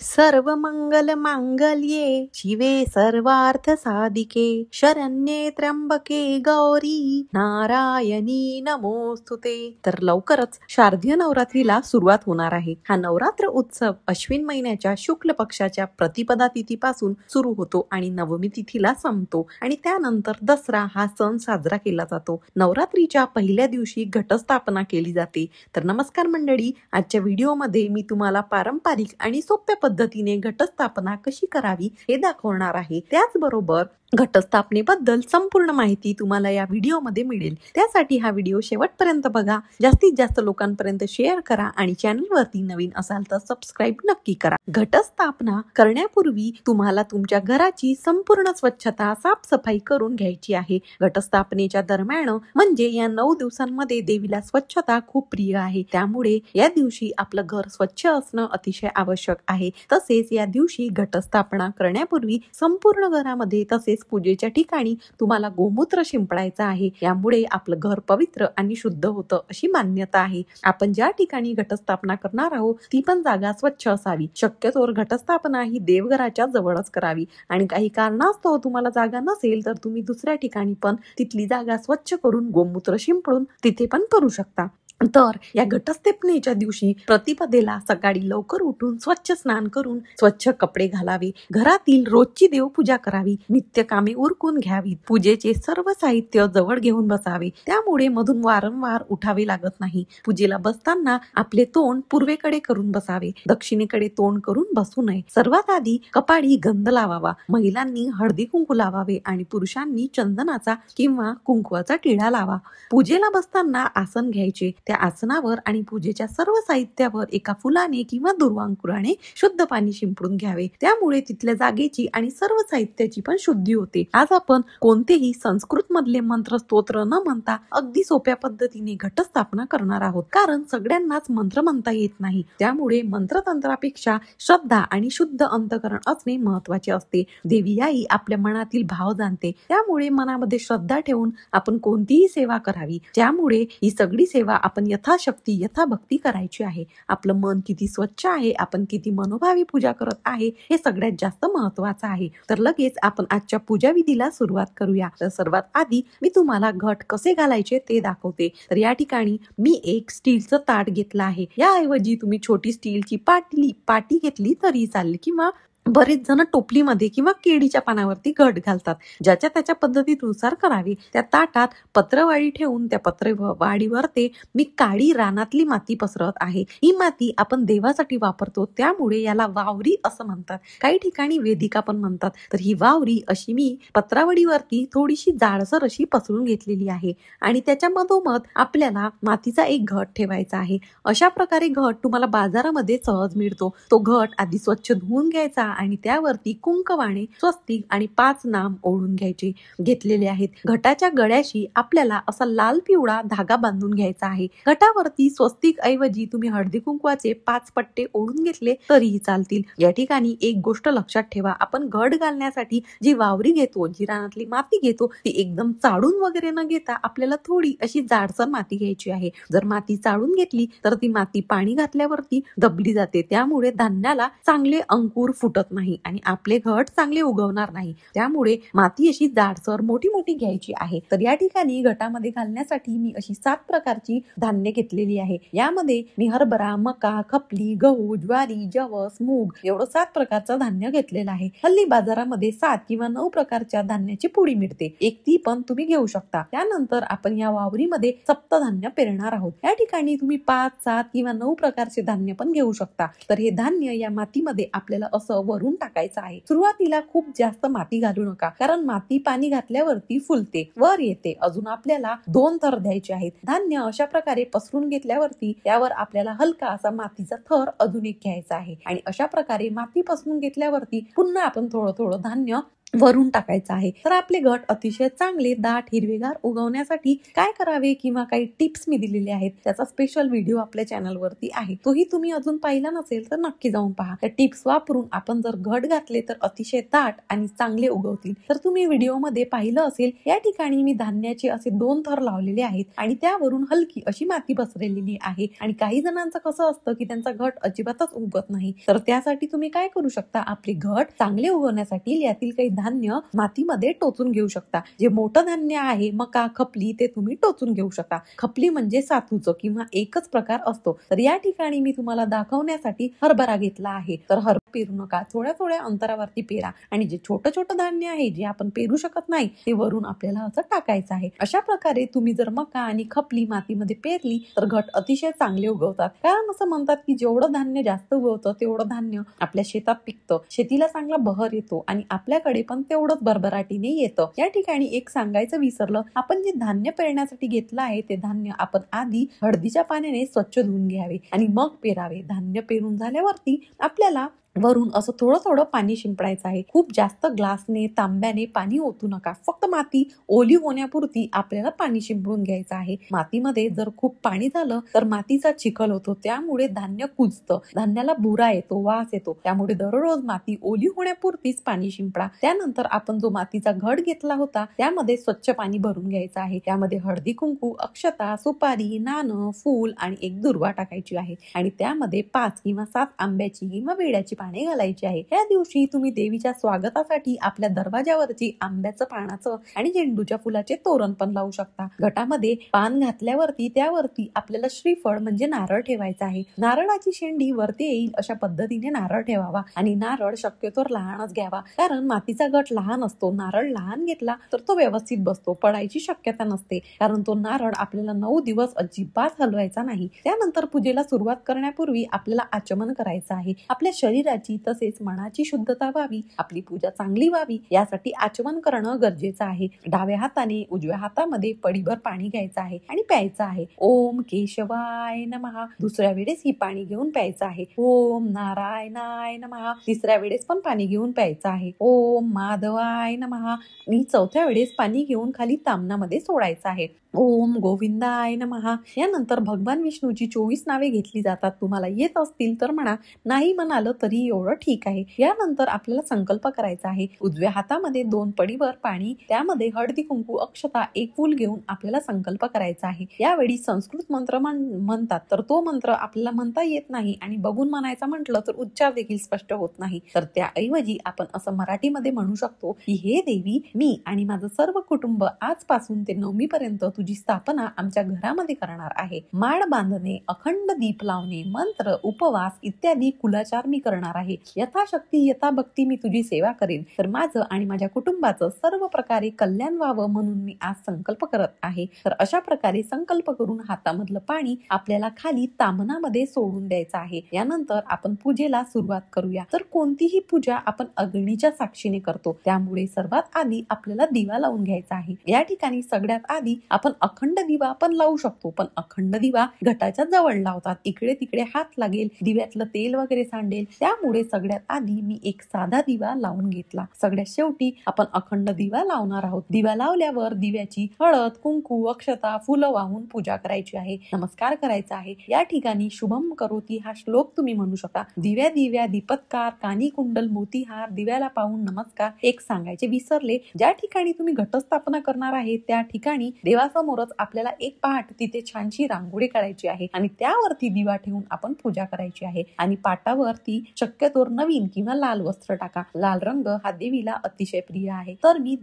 सर्व मंगल मांगल्ये शिवे सर्वार्थ साधिके शरण्ये त्र्यंबके गौरी नारायणी नमोस्तुते। तर लवकरच शारदीय नवरात्रीला सुरुवात होणार आहे। हा नवरात्र उत्सव अश्विन महिन्याच्या शुक्ल पक्षाच्या प्रतिपदा तिथीपासून सुरू होतो आणि नवमी तिथीला संपतो आणि त्यानंतर दसरा हा सण साजरा केला जातो। नवरात्रीच्या पहिल्या दिवशी घटस्थापना केली जाते। तर नमस्कार मंडळी, आजच्या व्हिडिओमध्ये मी तुम्हाला पारंपरिक आणि सोप्या पद्धतीने घटस्थापना कशी करावी हे दाखवणार आहे। त्याचबरोबर घटस्थापनेबद्दल संपूर्ण माहिती तुम्हाला या व्हिडिओमध्ये मिळेल। त्यासाठी हा व्हिडिओ शेवटपर्यंत बघा, जास्तीत जास्त लोकांपर्यंत शेअर करा आणि चॅनलवरती नवीन असाल तर सबस्क्राईब नक्की करा। घटस्थापना करण्यापूर्वी तुम्हाला तुमच्या घराची संपूर्ण स्वच्छता साफसफाई करून घ्यायची आहे। घटस्थापनेच्या दरम्यान म्हणजे या 9 दिवसांमध्ये देवीला स्वच्छता खूप प्रिय आहे, त्यामुळे या दिवशी आपलं घर स्वच्छ असणं अतिशय आवश्यक आहे। तसेच या दिवशी घटस्थापना करण्यापूर्वी संपूर्ण घरामध्ये तसेच पूजेच्या ठिकाणी तुम्हाला गोमूत्र शिंपडायचं आहे। यामुळे आपलं घर पवित्र आणि शुद्ध होतं अशी मान्यता आहे। आपण ज्या ठिकाणी घटस्थापना करणार आहोत ती पण जागा स्वच्छ असावी। शक्यतोवर घटस्थापना ही देवघराच्या जवळच करावी आणि काही कारणास्तव तुम्हाला जागा नसेल तर तुम्ही दुसऱ्या ठिकाणी पण तिथली जागा स्वच्छ करून गोमूत्र शिंपडून तिथे पण करू शकता। तर या घटस्थापनेच्या दिवशी प्रतिपदेला सकाळी लवकर उठून स्वच्छ स्नान करून स्वच्छ कपडे घालावे, घरातील रोजची देवपूजा करावी, नित्य कामे उरकून घ्यावी, पूजेचे सर्व साहित्य जवळ घेऊन बसावे, त्यामुळे मधून वारंवार उठावे लागत नाही। पूजेला बसताना आपले तोंड पूर्वेकडे करून बसावे, दक्षिणेकडे तोंड करून बसू नये। सर्वात आधी कपाळी गंध लावावा, महिलांनी हळदी कुंकू लावावे आणि पुरुषांनी चंदनाचा किंवा कुंकवाचा टिळा लावा। पूजेला बसताना आसन घ्यायचे, त्या आसनावर आणि पूजेच्या सर्व साहित्यावर एका फुलाने किंवा दुर्वांकुराने शुद्ध पाणी शिंपडून घ्यावे, त्यामुळे तिथल्या जागेची आणि सर्व साहित्याची पण शुद्धी होते। आज आपण कोणतेही संस्कृत मधले मंत्र स्तोत्र न म्हणता अगदी सोप्या पद्धतीने घटस्थापना करणार आहोत, कारण सगळ्यांनाच मंत्र म्हणता येत नाही। त्यामुळे मंत्रतंत्रापेक्षा श्रद्धा आणि शुद्ध अंतःकरण असणे महत्वाचे असते। देवी आई आपल्या मनातील भाव जाणते, त्यामुळे मनामध्ये श्रद्धा ठेवून आपण कोणतीही सेवा करावी। त्यामुळे ही सगळी सेवा आपण यथाशक्ती यथाभक्ती करायची आहे। आपलं मन किती स्वच्छ आहे, आपण किती मनोभावी पूजा करत आहे हे सगळ्यात जास्त महत्वाचं आहे। तर लगेच आपण आजच्या पूजा विधीला सुरुवात करूया। तर सर्वात आधी मी तुम्हाला घट कसे घालायचे ते दाखवते। तर या ठिकाणी मी एक स्टीलचं ताट घेतलं आहे, याऐवजी तुम्ही छोटी स्टीलची पाटी घेतली तरी चालेल, किंवा बरेच जण टोपलीमध्ये किंवा केळीच्या पानावरती घट घालतात, ज्याच्या त्याच्या पद्धतीनुसार करावे। त्या ताटात पत्रवाळी ठेवून त्या पत्रवाळीवर ते मी काळी रानातली माती पसरत आहे। ही माती आपण देवासाठी वापरतो, त्यामुळे याला वावरी असं म्हणतात, काही ठिकाणी वेदिका पण म्हणतात। तर ही वावरी अशी मी पत्रावळीवरती थोडीशी जाडसर अशी पसरून घेतलेली आहे आणि त्याच्या मधोमध आपल्याला मातीचा एक घट ठेवायचा आहे। अशा प्रकारे घट तुम्हाला बाजारामध्ये सहज मिळतो। तो घट आधी स्वच्छ धुवून घ्यायचा आणि त्यावरती कुंकवाने स्वस्तिक आणि 5 नाम ओढून घेतलेले आहेत। घटाच्या गळ्याशी आपल्याला असा लाल पिवळा धागा बांधून घ्यायचा आहे। घटावरती स्वस्तिक ऐवजी तुम्ही हळदी कुंकवाचे 5 पट्टे ओढून घेतले तरीही चालतील। या ठिकाणी एक गोष्ट लक्षात ठेवा, आपण घट घालण्यासाठी जी वावरी घेतो, जी रानातली माती घेतो, ती एकदम चाळून वगैरे न घेता आपल्याला थोडी अशी जाडसर माती घ्यायची आहे। जर माती चाळून घेतली तर ती माती पाणी घातल्यावरती दबली जाते, त्यामुळे धान्याला चांगले अंकुर फुटत नाही आणि आपले घट चांगले उगवणार नाही। त्यामुळे माती अशी जाडसर मोठी मोठी घ्यायची आहे। तर या ठिकाणी घटामध्ये घालण्यासाठी मी अशी 7 प्रकारची धान्य घेतलेली आहे। यामध्ये मी हरभरा, मका, खपली, गहू, ज्वारी, जवस, मूग एवढं 7 प्रकारचं धान्य घेतलेलं आहे। हल्ली बाजारामध्ये 7 किंवा 9 प्रकारच्या धान्याची पुडी मिळते, एक ती पण तुम्ही घेऊ शकता। त्यानंतर आपण या वावरीमध्ये सप्तधान्य पेरणार आहोत। या ठिकाणी तुम्ही 5, 7 किंवा 9 प्रकारचे धान्य पण घेऊ शकता। तर हे धान्य या मातीमध्ये आपल्याला असं वरून टाकायचं आहे। सुरुवातीला खूप जास्त माती घालू नका, कारण माती पाणी घातल्यावरती फुलते, वर येते। अजून आपल्याला 2 थर द्यायचे आहेत। धान्य अशा प्रकारे पसरून घेतल्यावरती त्यावर आपल्याला हलका असा मातीचा थर अजून एक घ्यायचा आहे आणि अशा प्रकारे माती पसरून घेतल्यावरती पुन्हा आपण थोडं थोडं धान्य वरून टाकायचा आहे. तर आपले घट अतिशय चांगले दाट हिरवेगार उगवण्यासाठी काय करावे किंवा काही टिप्स मी दिलेले आहेत, त्याचा स्पेशल व्हिडिओ आपल्या चॅनलवरती आहे. तोही तुम्ही अजून पाहिला नसेल तर नक्की जाऊन पहा. त्या टिप्स वापरून आपण जर घट घातले तर अतिशय दाट आणि चांगले उगवतील. तर तुम्ही व्हिडिओमध्ये पाहिलं असेल, या ठिकाणी मी धान्याचे असे 2 थर लावलेले आहेत आणि त्यावरून हलकी अशी माती पसरलेली आहे. आणि काही जणांचं कसं असतं की त्यांचा घट अजिबातच उगवत नाही, तर त्यासाठी तुम्ही काय करू शकता, आपले घट चांगले उगवण्यासाठी यातील काही धान्य मातीमध्ये टोचून घेऊ शकता. जे मोठं धान्य आहे, मका, खपली, ते तुम्ही टोचून घेऊ शकता. खपली म्हणजे सातूचं किंवा एकच प्रकार असतो. तर या ठिकाणी मी तुम्हाला दाखवण्यासाठी हरभरा घेतला आहे. तर हरभरा पेरू नका, थोड्या थोड्या अंतरावरती पेरा आणि जे छोटं छोटं धान्य आहे जे आपण पेरू शकत नाही ते वरून आपल्याला असं टाकायचं आहे. अशा प्रकारे तुम्ही जर मका आणि खपली मातीमध्ये पेरली तर घट अतिशय चांगले उगवतात. कारण असं म्हणतात की जेवढं धान्य जास्त उगवतं तेवढं धान्य आपल्या शेतात पिकतं, शेतीला चांगला बहर येतो आणि आपल्याकडे पण तेवढंच भरभराटीने येतं. या ठिकाणी एक सांगायचं विसरलं, आपण जे धान्य पेरण्यासाठी घेतलं आहे ते धान्य आपण आधी हळदीच्या पाण्याने स्वच्छ धुवून घ्यावे आणि मग पेरावे. धान्य पेरून झाल्यावरती आपल्याला वरून असं थोडं थोडं पाणी शिंपडायचं आहे. खूप जास्त ग्लासने तांब्याने पाणी ओतू नका. फक्त माती ओली होण्यापुरती आपल्याला पाणी शिंपडून घ्यायचं आहे. मातीमध्ये जर खूप पाणी झालं तर मातीचा चिखल होतो, त्यामुळे धान्य कुजतं, धान्याला बुरा येतो, वास येतो. त्यामुळे दररोज माती ओली होण्यापुरतीच पाणी शिंपडा. त्यानंतर आपण जो मातीचा घट घेतला होता त्यामध्ये स्वच्छ पाणी भरून घ्यायचं आहे. त्यामध्ये हळदी कुंकू, अक्षता, सुपारी, नाणं, फूल आणि एक दुर्वा टाकायची आहे आणि त्यामध्ये 5 किंवा 7 आंब्याची किंवा बेड्याची पाने घालायची आहे. या दिवशी तुम्ही देवीच्या स्वागतासाठी आपल्या दरवाजावरची आंब्याचं पानाचं आणि झेंडूच्या फुलाचे तोरण पण लावू शकता. घटामध्ये पान घातल्यावरती त्यावरती आपल्याला श्रीफळ म्हणजे नारळ ठेवायचा आहे. नारळाची शेंडी वरती येईल अशा पद्धतीने नारळ ठेवावा आणि नारळ शक्यतो लहानच घ्यावा, कारण मातीचा घट लहान असतो. नारळ लहान घेतला तर तो व्यवस्थित बसतो, पडायची शक्यता नसते, कारण तो नारळ आपल्याला 9 दिवस अजिबात हलवायचा नाही. त्यानंतर पूजेला सुरुवात करण्यापूर्वी आपल्याला आचमन करायचं आहे. आपल्या शरीराची तसेच मनाची शुद्धता व्हावी, आपली पूजा चांगली व्हावी यासाठी आचमन करणं गरजेचं आहे. डाव्या हाताने उजव्या हातामध्ये पडीभर पाणी घ्यायचं आहे आणि प्यायचं आहे. ओम केशवाय नमः. दुसऱ्या वेळेस ही पाणी घेऊन प्यायचं आहे. ओम नारायणाय नमः. तिसऱ्या वेळेस पण पाणी घेऊन प्यायचं आहे. ओम माधवाय नमः. आणि चौथ्या वेळेस पाणी घेऊन खाली तामनामध्ये सोडायचं आहे. ओम गोविंदाय नमः. यानंतर भगवान विष्णूची 24 नावे घेतली जातात. तुम्हाला येत असतील तर म्हणा, नाही म्हणालं तरी एवढं ठीक आहे. यानंतर आपल्याला संकल्प करायचा आहे. उजव्या हातामध्ये 2 पडीभर पाणी, त्यामध्ये हळदी कुंकू, अक्षता, एक फूल घेऊन आपल्याला संकल्प करायचा आहे. यावेळी संस्कृत मंत्र म्हणतात, तर तो मंत्र आपल्याला म्हणता येत नाही आणि बघून म्हणायचा म्हटलं तर उच्चार देखील स्पष्ट होत नाही. तर त्याऐवजी आपण असं मराठीमध्ये म्हणू शकतो की हे देवी, मी आणि माझं सर्व कुटुंब आजपासून ते 9वी पर्यंत तुझी स्थापना आमच्या घरामध्ये करणार आहे. माळ बांधणे, अखंड दीप लावणे, मंत्र, उपवास इत्यादी कुलाचार मी करणार आहे. यथाशक्ती यथाभक्ती मी तुझी सेवा करेन. तर माझं आणि माझ्या कुटुंबाचं सर्व प्रकारे कल्याण व्हावं म्हणून मी आज संकल्प करत आहे. तर अशा प्रकारे संकल्प करून हातामधलं पाणी आपल्याला खाली तामनामध्ये सोडून द्यायचं आहे. यानंतर आपण पूजेला सुरुवात करूया. तर कोणतीही पूजा आपण अग्नीच्या साक्षीने करतो, त्यामुळे सर्वात आधी आपल्याला दिवा लावून घ्यायचा आहे. या ठिकाणी सगळ्यात आधी आपण अखंड दिवा पण लावू शकतो, पण अखंड दिवा घटाच्या जवळ लावतात, इकडे तिकडे हात लागेल, दिव्यातलं तेल वगैरे सांडेल. त्यामुळे सगळ्यात आधी मी एक साधा दिवा लावून घेतला. सगळ्यात शेवटी आपण अखंड दिवा लावणार आहोत. दिवा लावल्यावर दिव्याची हळद, कुंकू, अक्षता, फुलं वाहून पूजा करायची आहे, नमस्कार करायचा आहे. या ठिकाणी शुभम करोती हा श्लोक तुम्ही म्हणू शकता. दिव्या दिव्या दीपत्कार, कानी कुंडल मोतीहार, दिव्याला पाहून नमस्कार. एक सांगायचे विसरले, ज्या ठिकाणी तुम्ही घटस्थापना करणार आहे त्या ठिकाणी देवासमोरच आपल्याला एक पाट तिथे छानशी रांगोळी काढायची आहे आणि त्यावरती दिवा ठेवून आपण पूजा करायची आहे. आणि पाटावरती शक्यतो नवीन किंवा लाल वस्त्र टाका. लाल रंग हा देवीला अतिशय प्रिय आहे. तर मी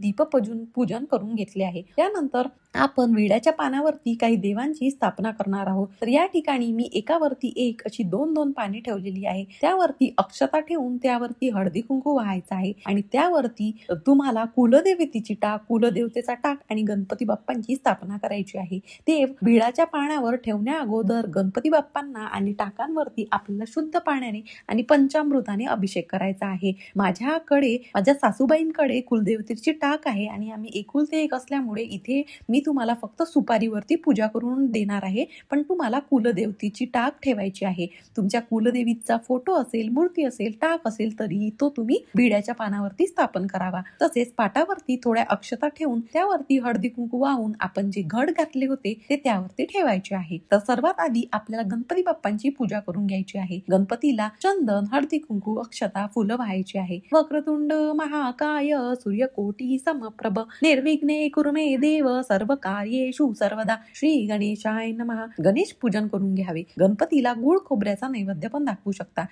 पूजन करून घेतले आहे. त्यानंतर आपण विड्याच्या पानावरती काही देवांची स्थापना करणार आहोत. तर या ठिकाणी मी एकावरती एक अशी 2-2 पाने ठेवलेली आहे. त्यावरती अक्षता ठेवून त्यावरती हळदी कुंकू व्हायचा आहे आणि त्यावरती तुम्हाला कुलदेवतेची टाक, कुलदेवतेचा टाक आणि गणपती बाप्पांची स्थापना करायची आहे. देव विड्याच्या पानावर ठेवण्या अगोदर गणपती बाप्पांना आणि टाकांवरती आपल्याला शुद्ध पाण्याने आणि पंचामृताने अभिषेक करायचा आहे. माझ्या सासूबाईंकडे कुलदेवतेची टाक आहे आणि आम्ही एकुलते एक असल्यामुळे इथे मी मी तुम्हाला फक्त सुपारीवरती पूजा करून देणार आहे, पण तुम्हाला कुलदेवतेची टाक ठेवायची आहे. तुमच्या कुलदेवीचा फोटो असेल, मूर्ती असेल, टाक असेल तरी तो तुम्ही विड्याच्या पानावरती स्थापन करावा. तसेच पाटावरती थोड्या अक्षता ठेवून त्यावरती हळदी कुंकू वाहून आपण जे घट घातले होते ते त्यावरती ठेवायचे आहे. तर सर्वात आधी आपल्याला गणपती बाप्पांची पूजा करून घ्यायची आहे. गणपतीला चंदन, हळदी कुंकू, अक्षता, फुलं व्हायची आहे. वक्रतुंड महाकाय सूर्यकोटी समप्रभ निर्विघ्ने कुर्मे देव सर्व कार्येषु सर्वदा श्री गणेशाय नमः. गणेश पूजन करून घ्यावे. गणपतीला गुळ खोबऱ्याचा नैवेद्य पण दाखवू शकता.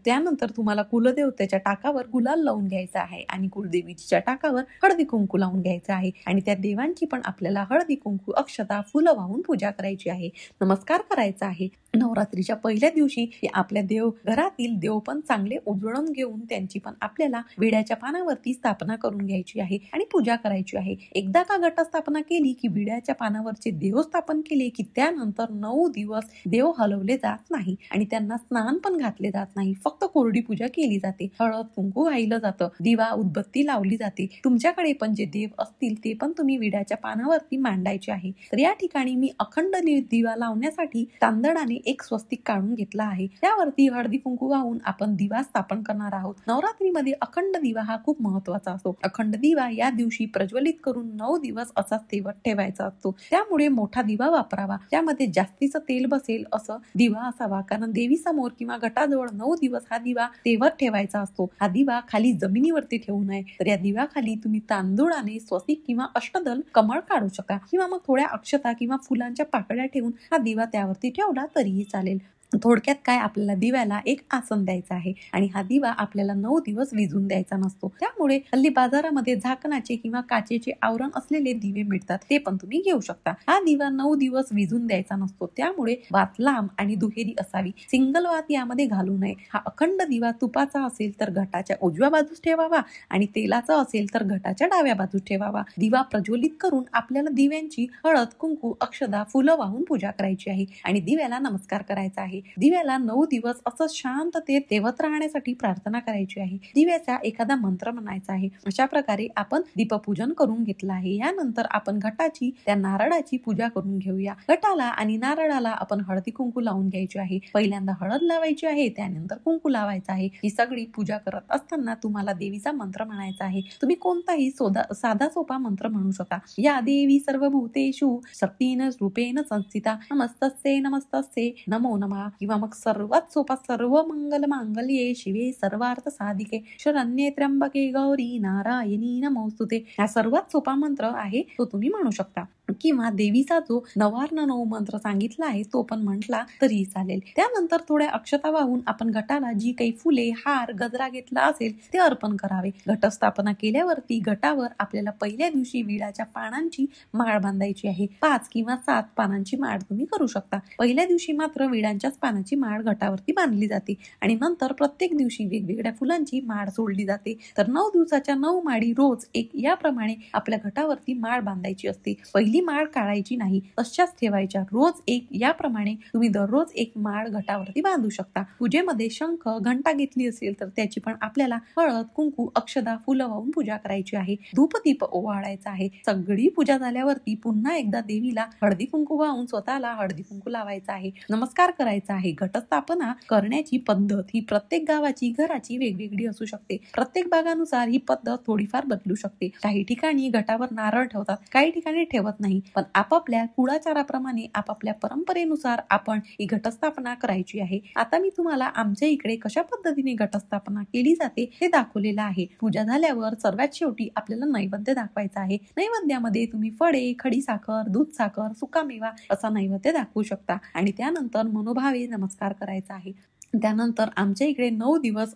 त्यानंतर तुम्हाला कुलदेवतेच्या टाकावर गुलाल लावून घ्यायचा आहे आणि कुलदेवीच्या टाकावर हळदी कुंकू लावून घ्यायचं आहे आणि त्या देवांची पण आपल्याला हळदी कुंकू, अक्षता, फुलं वाहून पूजा करायची आहे. नमस्कार करायचा आहे. नवरात्रीच्या पहिल्या दिवशी आपल्या घरातील देव पण चांगले उजळून घेऊन त्यांची पण आपल्याला विड्याच्या पानावरती स्थापना करून घ्यायची आहे आणि पूजा करायची आहे. एकदा का घटस्थापना केली की विड्याच्या पानावरचे देव स्थापन केले की त्यानंतर 9 दिवस देव हलवले जात नाही आणि त्यांना स्नान पण घातले जात नाही. फक्त कोरडी पूजा केली जाते. हळद कुंकू वाहिलं जातं, दिवा उदबत्ती लावली जाते. तुमच्याकडे पण जे देव असतील ते पण तुम्ही विड्याच्या पानावरती मांडायचे आहे. तर या ठिकाणी मी अखंड दिवा लावण्यासाठी तांदळाने एक स्वस्तिक काढून घेतला आहे. त्यावरती हळदी कुंकू वाहून आपण दिवा स्थापन करणार आहोत. नवरात्रीमध्ये अखंड दिवा हा खूप महत्वाचा असतो. अखंड दिवा या दिवशी प्रज्वलित करून 9 दिवस असा तेवत ठेवायचा असतो. त्यामुळे मोठा दिवा वापरावा. त्यामध्ये जास्तीचं तेल बसेल असं दिवा असावा, कारण देवी समोर किंवा गटाजवळ 9 दिवस हा दिवा तेवत ठेवायचा असतो. हा दिवा खाली जमिनीवरती ठेवू नये. तर या दिव्याखाली तुम्ही तांदूळाने स्वस्तिक किंवा अष्टदल कमळ काढू शकता किंवा मग थोड्या अक्षता किंवा फुलांच्या पाकळ्या ठेवून हा दिवा त्यावरती ठेवला तरीही चालेल. थोडक्यात काय, आपल्याला दिव्याला एक आसन द्यायचं आहे आणि हा दिवा आपल्याला 9 दिवस विझून द्यायचा नसतो. त्यामुळे हल्ली बाजारामध्ये झाकणाचे किंवा काचेचे आवरण असलेले दिवे मिळतात, ते पण तुम्ही घेऊ शकता. हा दिवा 9 दिवस विझून द्यायचा नसतो. त्यामुळे वात लांब आणि दुहेरी असावी. सिंगल वात यामध्ये घालू नये. हा अखंड दिवा तुपाचा असेल तर घटाच्या उजव्या बाजूस ठेवावा आणि तेलाचा असेल तर घटाच्या डाव्या बाजूस ठेवावा. दिवा प्रज्वलित करून आपल्याला दिव्यांची हळद कुंकू, अक्षदा, फुलं वाहून पूजा करायची आहे आणि दिव्याला नमस्कार करायचा आहे. दिव्याला 9 दिवस असं शांततेत तेवत राहण्यासाठी प्रार्थना करायची आहे. दिव्याचा एखादा मंत्र म्हणायचा आहे. अशा प्रकारे आपण दीपपूजन करून घेतलं आहे. यानंतर आपण घटाची, त्या नारळाची पूजा करून घेऊया. घटाला आणि नारळाला आपण हळदी कुंकू लावून घ्यायची आहे. पहिल्यांदा हळद लावायची आहे, त्यानंतर कुंकू लावायचं आहे. ही सगळी पूजा करत असताना तुम्हाला देवीचा मंत्र म्हणायचा आहे. तुम्ही कोणताही साधा सोपा मंत्र म्हणू शकता. या देवी सर्वभूतेषु शक्तीन रूपेण संस्थिता नमस्तस्ये नमस्तस्ये नमो नमः. किंवा मग सर्वात सोपा, सर्व मंगल मांगल्ये शिवे सर्वार्थ साधिके शरण्ये त्र्यंबके गौरी नारायणी नमोस्तुते. हा सर्वात सोपा मंत्र आहे, तो तुम्ही म्हणू शकता. किंवा देवीचा जो 9 मंत्र सांगितला आहे तो पण म्हटला तरी चालेल. त्यानंतर थोड्या अक्षता वाहून आपण घटाला जी काही फुले, हार, गजरा घेतला असेल ते अर्पण करावे. घटस्थापना केल्यावरती घटावर आपल्याला पहिल्या दिवशी विड्याच्या पानांची माळ बांधायची आहे. 5 किंवा 7 पानांची माळ तुम्ही करू शकता. पहिल्या दिवशी मात्र विड्यांच्याच पानाची माळ घटावरती बांधली जाते आणि नंतर प्रत्येक दिवशी वेगवेगळ्या फुलांची माळ सोडली जाते. तर 9 दिवसाच्या 9 माळी रोज एक याप्रमाणे आपल्या घटावरती माळ बांधायची असते. पहिली माळ काढायची नाही, तशाच ठेवायच्या. रोज एक याप्रमाणे तुम्ही दररोज एक माळ घटावरती बांधू शकता. पूजेमध्ये शंख, घंटा घेतली असेल तर त्याची पण आपल्याला हळद, कुंकू, अक्षदा, फुलं वाहून पूजा करायची आहे. धूपदीप ओवाळायचा आहे. सगळी पूजा झाल्यावरती पुन्हा एकदा देवीला हळदी कुंकू वाहून स्वतःला हळदी कुंकू लावायचा आहे. नमस्कार करायचा आहे. घटस्थापना करण्याची पद्धत ही प्रत्येक गावाची, घराची वेगवेगळी असू शकते. प्रत्येक भागानुसार ही पद्धत थोडीफार बदलू शकते. काही ठिकाणी घटावर नारळ ठेवतात, काही ठिकाणी ठेवत नाही. पण आपापल्या कुळाचाराप्रमाणे, आपापल्या परंपरेनुसार आपण ही घटस्थापना करायची आहे. आता मी तुम्हाला आमच्या इकडे कशा पद्धतीने घटस्थापना केली जाते हे दाखवलेलं आहे. पूजा झाल्यावर सर्वात शेवटी आपल्याला नैवेद्य दाखवायचा आहे. नैवेद्यामध्ये तुम्ही फळे, खडीसाखर, दूध साखर, सुकामेवा असा नैवेद्य दाखवू शकता आणि त्यानंतर मनोभावे नमस्कार करायचा आहे. त्यानंतर आमच्या इकडे 9 दिवस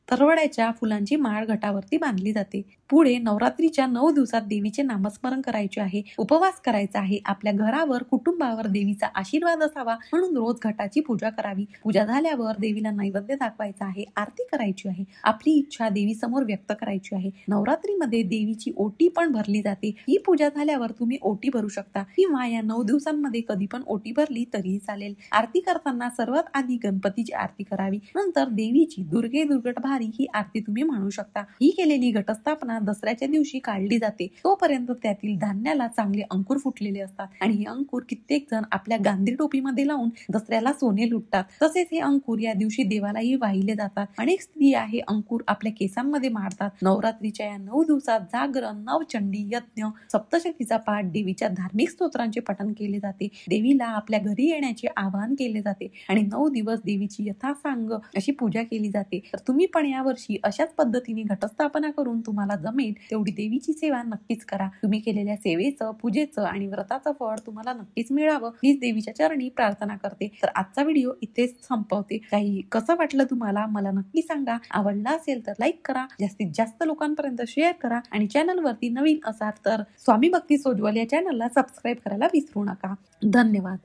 तरवड्याच्या फुलांची माळ घटावरती बांधली जाते. पुढे नवरात्रीच्या 9 दिवसात देवीचे नामस्मरण करायचे आहे. उपवास करायचा आहे. आपल्या घरावर, कुटुंबावर देवीचा आशीर्वाद असावा म्हणून रोज घटाची पूजा करावी. पूजा झाल्यावर देवीला नैवेद्य दाखवायचा आहे. आरती करायची आहे. आपली इच्छा देवी समोर व्यक्त करायची आहे. नवरात्रीमध्ये देवीची ओटी पण भरली जाते. ही पूजा झाल्यावर तुम्ही ओटी भरू शकता किंवा या 9 दिवसांमध्ये कधी पण ओटी भरली तरीही चालेल. आरती करताना सर्वात आधी गणपतीची आरती करावी. नंतर देवीची दुर्गे दुर्गट गुरुवारी ही आरती तुम्ही म्हणू शकता. ही केलेली घटस्थापना दसऱ्याच्या दिवशी काढली जाते. तोपर्यंत त्यातील धान्याला चांगले अंकुर फुटलेले असतात आणि हे अंकुर कित्येक जण आपल्या गांधी टोपीमध्ये लावून दसऱ्याला सोने लुटतात. तसेच हे अंकुर या दिवशी देवालाही वाहिले जातात. अनेक स्त्रिया हे अंकुर आपल्या केसांमध्ये मारतात. नवरात्रीच्या या 9 दिवसात जागरण, नवचंडी, यज्ञ, सप्तशतीचा पाठ, देवीच्या धार्मिक स्तोत्रांचे पठण केले जाते. देवीला आपल्या घरी येण्याचे आवाहन केले जाते आणि 9 दिवस देवीची यथासांग अशी पूजा केली जाते. तर तुम्ही पण यावर्षी अशाच पद्धतीने घटस्थापना करून तुम्हाला जमेल तेवढी देवीची सेवा नक्कीच करा. तुम्ही केलेल्या सेवेचं, पूजेचं आणि व्रताचं फळ तुम्हाला नक्कीच मिळावं हीच देवीच्या चरणी प्रार्थना करते. तर आजचा व्हिडिओ इथेच संपवते. काही कसं वाटलं तुम्हाला मला नक्की सांगा. आवडला असेल तर लाईक करा, जास्तीत जास्त लोकांपर्यंत शेअर करा आणि चॅनलवरती नवीन असाल तर स्वामी भक्ती सोज्वल या चॅनलला सबस्क्राईब करायला विसरू नका. धन्यवाद.